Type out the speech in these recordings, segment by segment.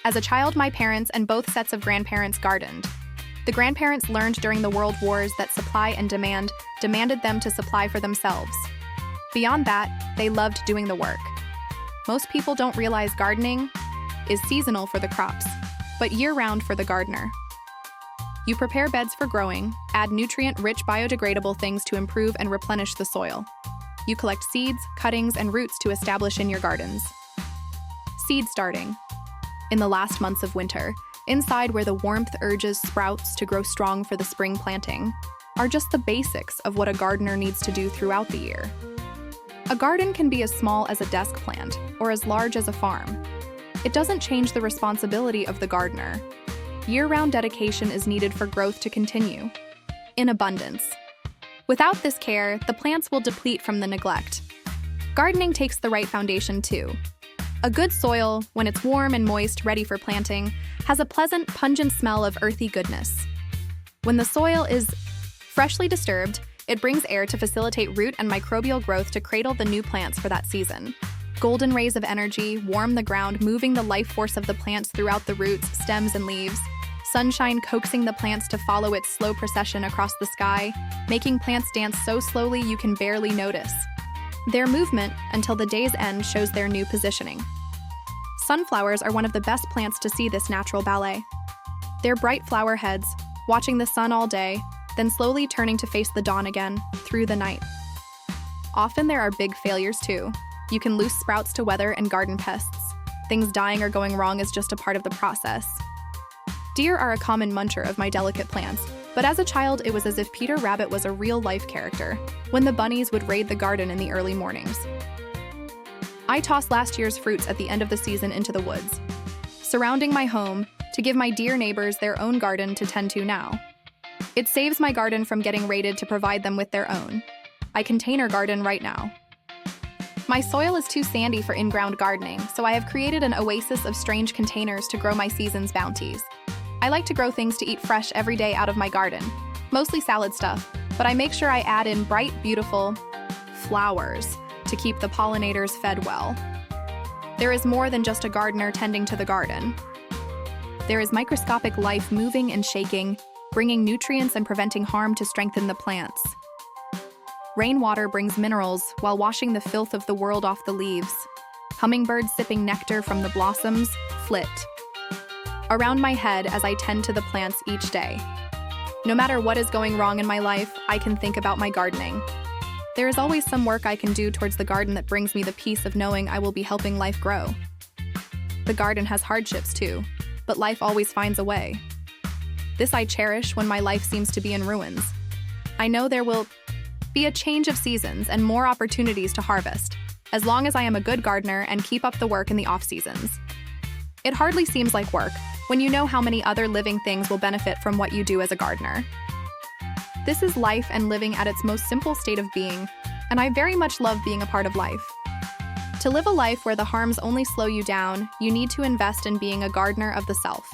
As a child, my parents and both sets of grandparents gardened. The grandparents learned during the World Wars that supply and demand demanded them to supply for themselves. Beyond that, they loved doing the work. Most people don't realize gardening is seasonal for the crops, but year-round for the gardener. You prepare beds for growing, add nutrient-rich biodegradable things to improve and replenish the soil. You collect seeds, cuttings, and roots to establish in your gardens. Seed starting. In the last months of winter, inside where the warmth urges sprouts to grow strong for the spring planting, are just the basics of what a gardener needs to do throughout the year. A garden can be as small as a desk plant or as large as a farm. It doesn't change the responsibility of the gardener. Year-round dedication is needed for growth to continue, in abundance. Without this care, the plants will deplete from the neglect. Gardening takes the right foundation too. A good soil, when it's warm and moist, ready for planting, has a pleasant, pungent smell of earthy goodness. When the soil is freshly disturbed, it brings air to facilitate root and microbial growth to cradle the new plants for that season. Golden rays of energy warm the ground, moving the life force of the plants throughout the roots, stems, and leaves. Sunshine coaxing the plants to follow its slow procession across the sky, making plants dance so slowly you can barely notice. Their movement, until the day's end, shows their new positioning. Sunflowers are one of the best plants to see this natural ballet. Their bright flower heads, watching the sun all day, then slowly turning to face the dawn again, through the night. Often there are big failures too. You can lose sprouts to weather and garden pests. Things dying or going wrong is just a part of the process. Deer are a common muncher of my delicate plants, but as a child it was as if Peter Rabbit was a real-life character, when the bunnies would raid the garden in the early mornings. I toss last year's fruits at the end of the season into the woods, surrounding my home to give my dear neighbors their own garden to tend to now. It saves my garden from getting raided to provide them with their own. I container garden right now. My soil is too sandy for in-ground gardening, so I have created an oasis of strange containers to grow my season's bounties. I like to grow things to eat fresh every day out of my garden, mostly salad stuff, but I make sure I add in bright, beautiful flowers to keep the pollinators fed well. There is more than just a gardener tending to the garden. There is microscopic life moving and shaking, bringing nutrients and preventing harm to strengthen the plants. Rainwater brings minerals while washing the filth of the world off the leaves. Hummingbirds sipping nectar from the blossoms, flit around my head as I tend to the plants each day. No matter what is going wrong in my life, I can think about my gardening. There is always some work I can do towards the garden that brings me the peace of knowing I will be helping life grow. The garden has hardships too, but life always finds a way. This I cherish when my life seems to be in ruins. I know there will be a change of seasons and more opportunities to harvest, as long as I am a good gardener and keep up the work in the off-seasons. It hardly seems like work when you know how many other living things will benefit from what you do as a gardener. This is life and living at its most simple state of being, and I very much love being a part of life. To live a life where the harms only slow you down, you need to invest in being a gardener of the self.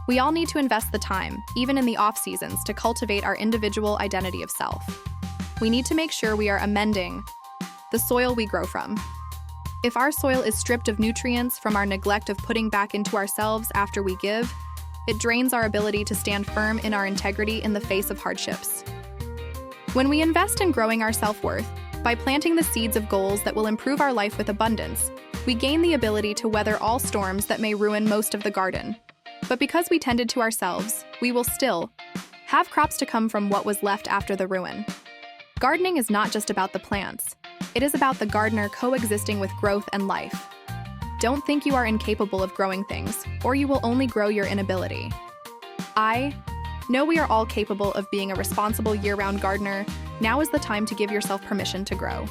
We all need to invest the time, even in the off-seasons, to cultivate our individual identity of self. We need to make sure we are amending the soil we grow from. If our soil is stripped of nutrients from our neglect of putting back into ourselves after we give, it drains our ability to stand firm in our integrity in the face of hardships. When we invest in growing our self-worth, by planting the seeds of goals that will improve our life with abundance, we gain the ability to weather all storms that may ruin most of the garden. But because we tended to ourselves, we will still have crops to come from what was left after the ruin. Gardening is not just about the plants. It is about the gardener coexisting with growth and life. Don't think you are incapable of growing things, or you will only grow your inability. I know we are all capable of being a responsible year-round gardener. Now is the time to give yourself permission to grow.